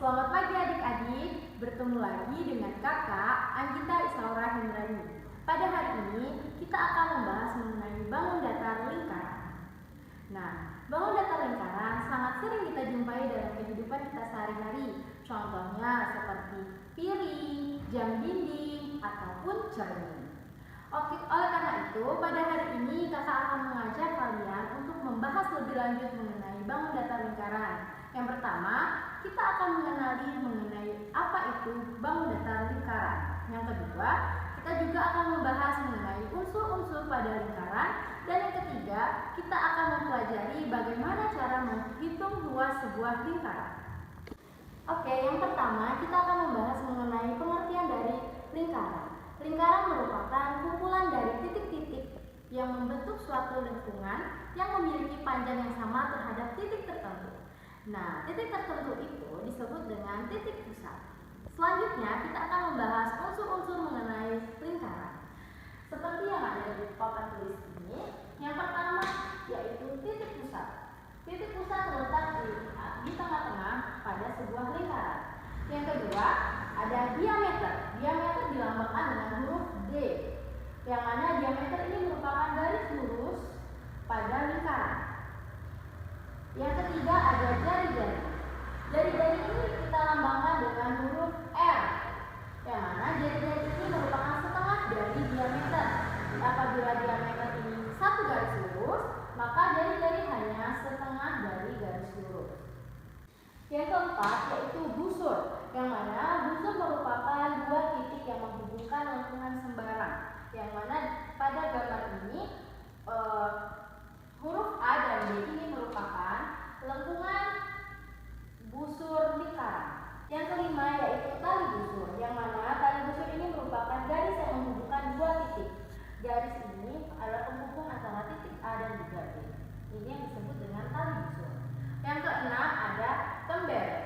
Selamat pagi adik-adik, bertemu lagi dengan kakak Anggita Isaura Hendrani. Pada hari ini kita akan membahas mengenai bangun datar lingkaran. Nah, bangun datar lingkaran sangat sering kita jumpai dalam kehidupan kita sehari-hari. Contohnya seperti piring, jam dinding, ataupun cermin. Oke, oleh karena itu pada hari ini kakak akan mengajak kalian untuk membahas lebih lanjut mengenai bangun datar lingkaran. Yang pertama, kita akan mengenai apa itu bangun datar lingkaran. Yang kedua, kita juga akan membahas mengenai unsur-unsur pada lingkaran. Dan yang ketiga, kita akan mempelajari bagaimana cara menghitung luas sebuah lingkaran. Oke, yang pertama kita akan membahas mengenai pengertian dari lingkaran. Lingkaran merupakan kumpulan dari titik-titik yang membentuk suatu lingkungan yang memiliki panjang yang sama terhadap titik tertentu. Nah, titik tertentu itu disebut dengan titik pusat. Selanjutnya, kita akan membahas unsur-unsur mengenai lingkaran. Seperti yang ada di papan tulis ini, yang pertama yaitu titik pusat. Titik pusat terletak di tengah-tengah pada sebuah lingkaran. Yang kedua, ada diameter. Diameter dilambangkan dengan huruf D, yang mana diameter ini merupakan garis lurus pada lingkaran. Yang ketiga ada jari-jari. Jari-jari ini kita lambangkan dengan huruf R, yang mana jari-jari ini merupakan setengah dari diameter. Apabila diameter ini satu garis lurus, maka jari-jari hanya setengah dari garis lurus. Yang keempat yaitu busur, yang mana busur merupakan dua titik yang menghubungkan lengkungan sembarang. Yang mana pada gambar ini huruf A dan B ini merupakan lengkungan busur lingkaran. Yang kelima yaitu tali busur, yang mana tali busur ini merupakan garis yang menghubungkan dua titik. Garis ini adalah penghubung antara titik A dan juga B. Ini yang disebut dengan tali busur. Yang keenam ada temberek.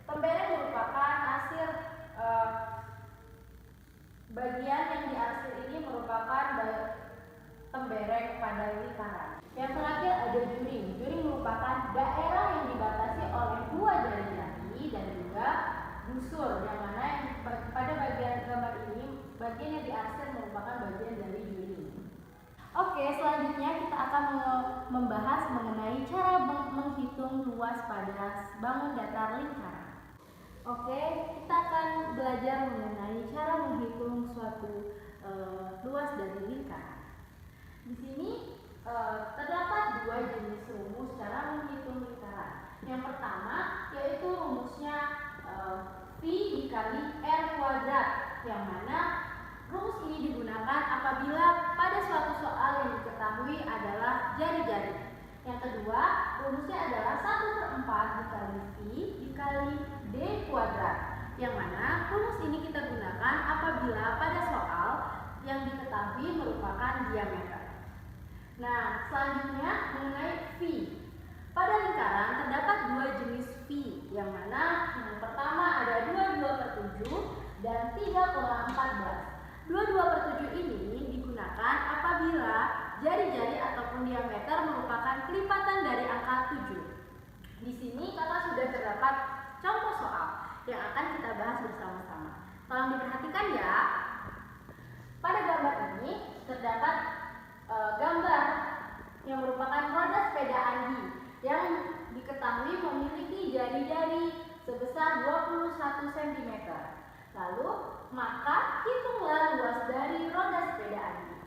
Temberek merupakan bagian yang diarsir ini merupakan temberek pada lingkaran. Yang terakhir ada juring. Juring merupakan daerah yang dibatasi oleh dua jari-jari dan juga busur, yang mana pada bagian gambar ini bagian yang diarsir merupakan bagian dari juring. Oke, selanjutnya kita akan membahas mengenai cara menghitung luas pada bangun datar lingkaran. Oke, kita akan belajar mengenai cara menghitung suatu luas dari lingkaran. Di sini terdapat dua jenis rumus cara menghitung lingkaran. Yang pertama yaitu rumusnya V dikali R kuadrat, yang mana rumus ini digunakan apabila pada suatu soal yang diketahui adalah jari-jari. Yang kedua, rumusnya adalah 1/4 dikali V dikali D kuadrat, yang mana rumus ini kita gunakan apabila pada soal yang diketahui merupakan diameter. Nah, selanjutnya mengenai V. Pada lingkaran terdapat dua jenis V, yang mana yang pertama ada 22/7 dan 3,14. 22/7 ini digunakan apabila jari-jari ataupun diameter merupakan kelipatan dari angka 7. Di sini kakak sudah terdapat contoh soal yang akan kita bahas bersama-sama. Tolong diperhatikan ya. Pada gambar ini terdapat gambar yang merupakan roda sepeda Andi yang diketahui memiliki jari-jari sebesar 21 cm. Lalu, maka hitunglah luas dari roda sepeda Andi.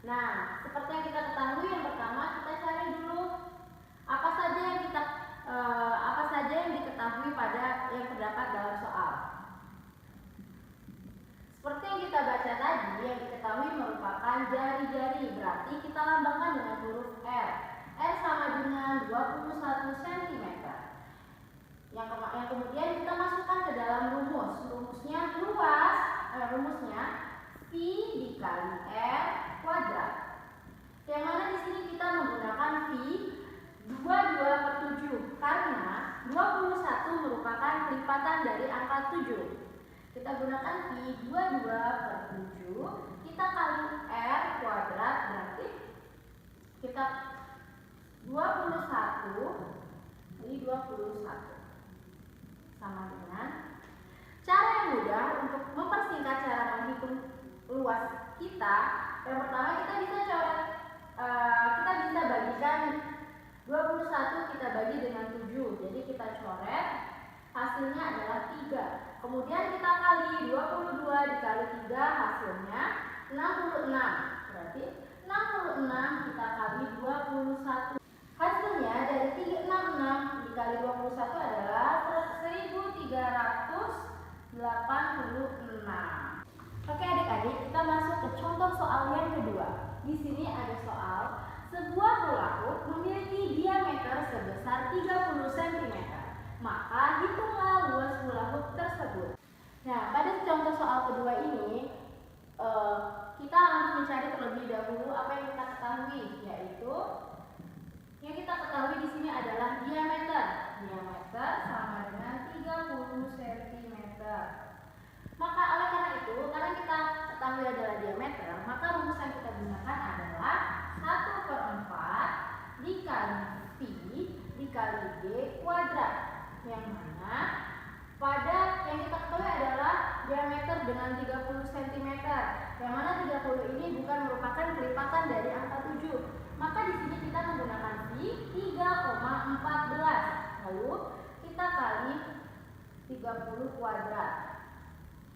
Nah, seperti yang kita ketahui, yang pertama kita cari dulu apa saja yang diketahui pada yang terdapat dalam soal. Seperti yang kita baca tadi, yang diketahui merupakan jari-jari, berarti kita lambangkan dengan huruf R. R sama dengan 21 cm. Yang kemudian kita masukkan ke dalam rumus. Rumusnya V dikali R kuadrat. Yang mana di sini kita menggunakan V 22/7 karena 21 merupakan kelipatan dari angka 7. Kita gunakan V 22/7, kita kali R kuadrat, berarti kita 21 sama dengan hasilnya adalah 3. Kemudian kita kali 22 dikali 3 hasilnya 66. Berarti 66 kita kali 21. Hasilnya dari 366 dikali 21 adalah 1386. Oke adik-adik, kita masuk ke contoh soal yang kedua. Di sini ada soal sebuah hula hoop memiliki diameter sebesar 30 cm. Maka hitunglah luas hula hoop tersebut. Nah, pada contoh soal kedua ini kita harus mencari terlebih dahulu apa yang kita ketahui, yaitu yang kita ketahui di sini adalah diameter. Diameter sama dengan 30 cm. Maka oleh karena itu, karena kita ketahui adalah diameter, maka rumus yang kita gunakan adalah 1/4 dikali Pi dikali D kuadrat. Yang mana pada yang kita ketahui adalah diameter dengan 30 cm. Yang mana 30 ini bukan merupakan kelipatan dari angka 7. Maka di sini kita menggunakan Pi 3,14. Lalu kita kali 30 kuadrat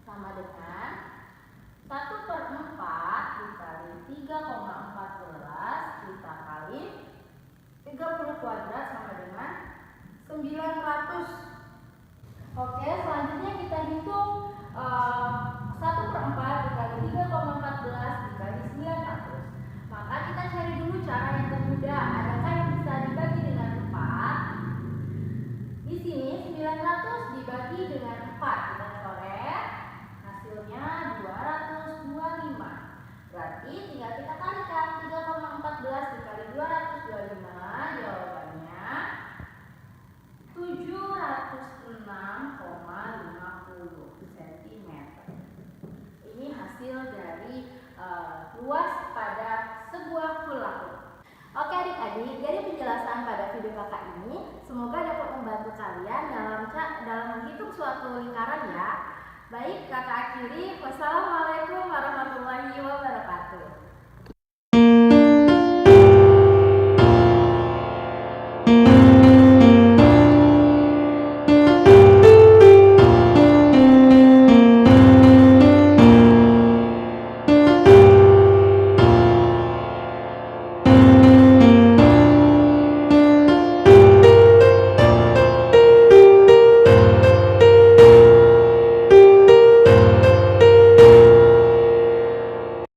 sama dengan 1/4 dikali 3,14 kita kali 30 kuadrat sama dengan 900. Oke, selanjutnya kita hitung 1/4 dikali 3,14 dikali 900. Maka kita cari dulu cara yang termudah. Adakah yang bisa dibagi dengan 4? Di sini 900 dibagi dengan 4. Kita coret. Hasilnya 225. Berarti tinggal kita kalikan 3,14 dikali 225. Jawabannya 706,50 cm. Ini hasil dari luas pada sebuah hula hoop. Oke adik-adik, dari penjelasan pada video kakak ini semoga dapat membantu kalian dalam menghitung suatu lingkaran ya. Baik, kakak akhiri. Wassalamualaikum warahmatullahi wabarakatuh.